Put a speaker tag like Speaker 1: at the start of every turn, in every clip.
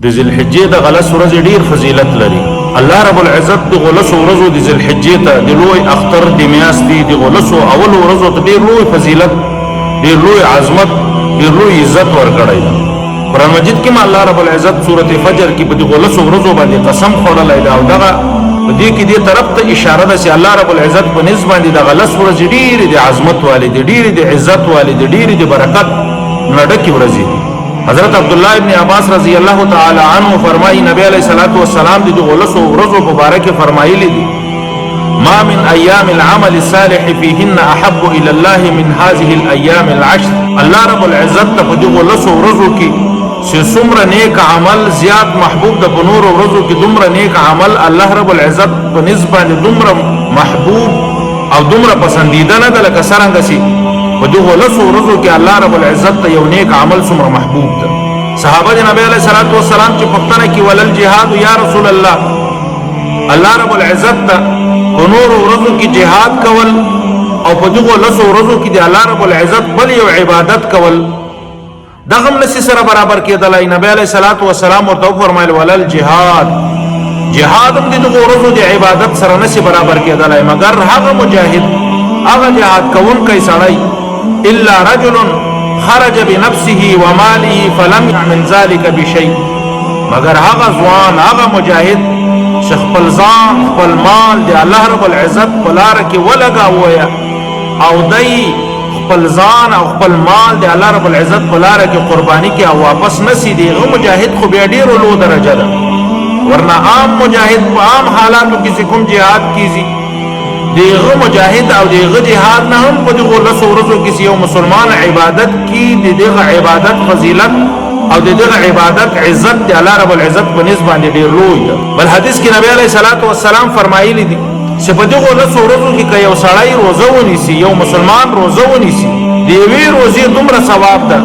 Speaker 1: د ذل حجې د غلس ورځې ډیر فضیلت لري. الله رب العزت د غلس ورځو د ذل حجې ته د لوی اختر د میاشتې د غلس اول ورځو ته ډیر لوی فضیلت، ډیر لوی عظمت، ډیر لوی عزت ورکړی دی. قرآن مجید کې الله رب العزت سورۃ فجر کې په د غلس ورځو باندې قسم خوړلی دی او دغه په دې کې دې طرف ته اشاره ده چې الله رب العزت په نسبت باندې د غلس ورځې ډېرې د عظمت والي دي، ډېرې د عزت والي دي، ډېرې د برکت نه ډکې ورځې دي. حضرت عبدالله ابن عباس رضی الله تعالی عنه فرمایي نبی علیہ الصلوۃ والسلام د غلسو ورځو مبارک فرمایلی دي ما من ایام العمل الصالح فيهن احب الى الله من هذه الايام العشر. الله رب العزت په د غلسو ورځو کې چې څومره نیک عمل زیات محبوب د بنور ورځو کې دومره نیک عمل الله رب العزت په نسبت دومره محبوب او دومره پسندیده نه ده لکه څرنګه چې په دغه لسو ورځو کې الله رب العزت ته یو نیک عمل څومره محبوب ده. صحابه د نبی علیه الصلوۃ والسلام چې پوښتنه کې ولل جهاد یا رسول الله، الله رب العزت ته په نور ورځو کې جهاد کول او په دغه لسو ورځو کې د الله رب العزت بل یو عبادت کول دغه نسی سره برابر کېدلای. نبی علیہ الصلوۃ والسلام ورته فرمایل ولل جهاد، جهاد هم دغه ورځو د عبادت سره نسی برابر کېدلای مگر هغه مجاهد، هغه جهاد کوونکی سړی الا رجل خرج بنفسه وماله فلم يعمل ذلك بشيء، مگر هغه ځوان، هغه مجاهد چې خپل ځان خپل مال د الله رب العزت په لار کې ولګاوه او دای خپل ځان او خپل مال د الله رب العزت په لار کې قرباني کې او واپس نسی دی، هغه مجاهد خو بیا ډیر لوړ درجه ده. ورنه عام مجاهد په عام حالاتو کې کوم جهاد کیږي دیغه مجاهد او دیغه جهاد نه هم په دغه لسو ورځو کې یو مسلمان عبادت کی دغه عبادت فضیلت او دغه عبادت عزت د الله رب العزت په نسبت باندې ډیر لوی ده. بل حدیث کې نبی علیہ الصلوۃ والسلام فرمایلی دي چې په دغه لسو ورځو کې یو سړی روزه ونیسي، یو مسلمان روزه ونیسي، د یوې روزې دومره ثواب ده.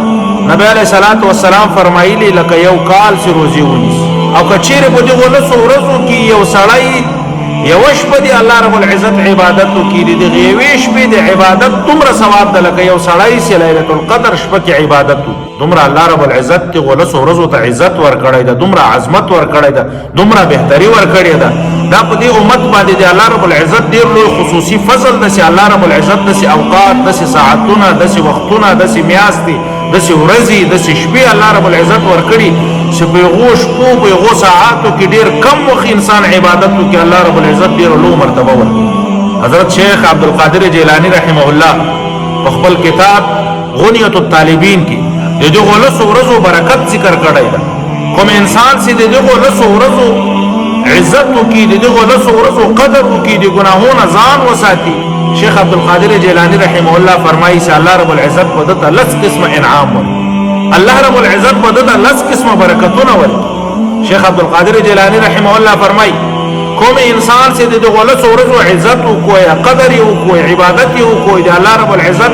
Speaker 1: نبی علیہ الصلوۃ والسلام فرمایلی لکه یو کال چې روزه ونیسي. او کچېره په دغه لسو ورځو کې یو سړی یو شپه دی الله رب العزت عبادت کوي، د غیوي شپې د عبادت دومره ثواب ده لکه یو سړی چې ليله القدر شپه کې عبادت دومره الله رب العزت ته غلس ورځو ته عزت ورکړی ده، دومره عظمت ورکړی ده، دومره بهتري ورکړی ده. دا په دې امت باندې د الله رب العزت ډیر لوی خصوصي فضل ده چې الله رب العزت د اوقات، د ساعتونه، د وختونه، د میاشتې، د ورځې، د شپې الله رب العزت ورکړي چې په غوش په غو ساعاتو کې ډیر کم وخت انسان عبادت کوي الله رب العزت ډیر لوړ مرتبه ورکړي. حضرت شیخ عبدالقادر جیلانی رحمه الله په خپل کتاب غنیت الطالبین کې دغه لسو ورځو برکت ذکر کړی ده. کوم انسان چې دغه لسو ورځو عزت کوي، دغه لسو ورځو قدر کوي، د ګناهونو ځان وساتي، شیخ عبدالقادر جیلانی رحمه الله فرمایي چې الله رب العزت په دته لس قسم انعام ورکړي، الله رب العزت په دته لس قسمه برکتونه ورکړي. شیخ عبدالقادر جیلانی رحمه الله فرمایي کوم انسان چې د غلط ورځو عزت وکوي، قدر وکوي، عبادت وکوي، د الله رب العزت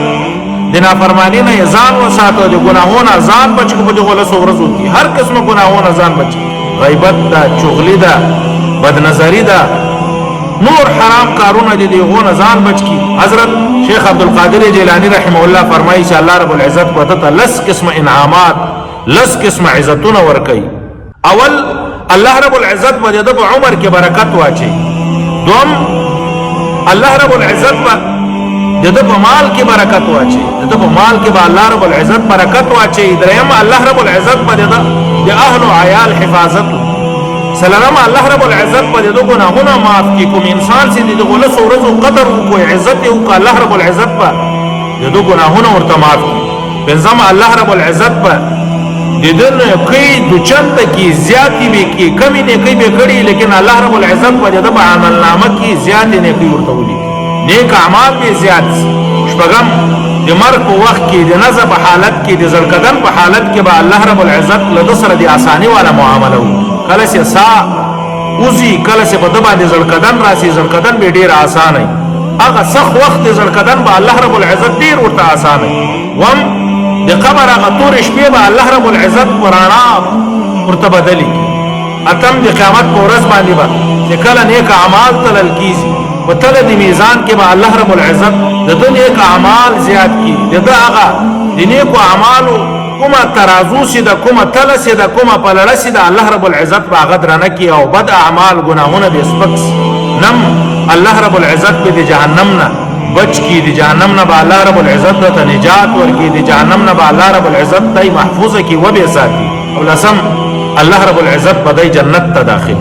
Speaker 1: د نافرمانی نه ځان وساتو، د ګناهونو ځان بچ کو، د غلط ورځو کې هر قسمه ګناهونو ځان بچ، غیبت ده، چغلی ده، بدنظری ده، نور حرام کارونه دي دغه ځان بچ کی. حضرت شیخ عبدالقادر جیلانی رحمه الله فرمایي چې الله رب العزت په دته لس قسم انعامات، لس قسم عزتونه ورکي. اول الله رب العزت په دغه عمر کې برکت واچي. دوم الله رب العزت په دغه مال کې برکت واچي، دغه مال کې به الله رب العزت برکت واچي. دریم الله رب العزت په دغه د اهل او عیال حفاظت. سلام الله رب العزت په دغه ګناهونه معاف کی. کوم انسان چې دغه له ورځو قدر او عزت او الله رب العزت په دغه ګناهونه ورته معاف کی. بنظام الله رب العزت په دغه کوي د چنت کی زیاتی به کی کمی نه کوي به کړي، لیکن الله رب العزت په دغه عمل نامه کی زیات نه کوي ورته ولي، نیک اعمال به زیات. شپږم د مرګ په وخت کې د نزع په حالت کې د زړکدن په حالت کې به الله رب العزت له سره د اسانی والا معامله وکړي. کله چې سا اوزی کله چې په دبا د زړکدن راسي، زړکدن به ډیر آسان وي. هغه سخت وخت د زړکدن به الله رب العزت ډیر ورته آسان وي. وم د قبر هغه تور شپې به الله رب العزت قرانا ورته بدلی. اتم د قیامت په ورځ باندې به چې کله نیک اعمال تلل کیږي په تل د میزان کې به الله رب العزت د نیک اعمال زیات کی، د هغه د نیک اعمالو کومه ترازو سي د کومه تله سي د کومه پلړه سي د الله رب العزت په هغه درنه کې او بد اعمال ګناهونه دې سپکس نم الله رب العزت به د جهنم نه بچ کی د جهنم نه به الله رب العزت ته نجات ورکړي د جهنم نه به الله رب العزت دای محفوظ کی و به ساتي او لسم الله رب العزت به دای جنت ته داخل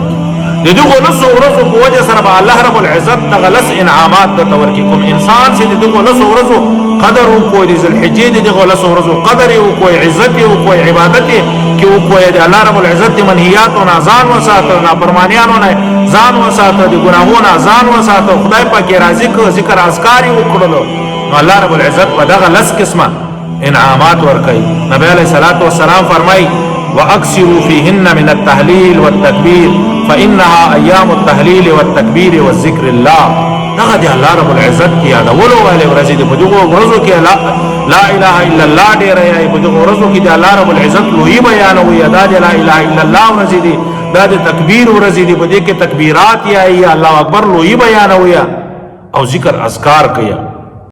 Speaker 1: د دغه لسو ورځو په وجه سره به الله رب العزت دغه لس انعامات ته ورکړي کوم انسان چې دغه لسو ورځو قدر او کوی د ذل حجې دغه لسو ورځو قدر او کوی عزت او کوی عبادت کې او کوی د الله رب العزت منهیات او نازان وساته نه پرمانیانو نه ځان وساته د ګناهونو ځان وساته خدای پاک راضي کو ذکر اذکار وکړلو نو الله رب العزت په دغه لس قسمه انعامات ورکړي نبی علیہ الصلوۃ والسلام فرمای واكثروا فيهن من التهليل والتكبير فانها ايام التهليل والتكبير والذكر الله دغه دی الله رب العزت کی یادولو والے ورځې دی په دغه ورځو کې لا اله الا الله ډېر یې په دغه ورځو کې دی الله رب العزت لوی بیان وي ادا دی لا اله الا الله ورځې دی دا د تکبیر ورځې دی په دې کې تکبیرات یا الله اکبر لوی بیان وي او ذکر اذکار کوي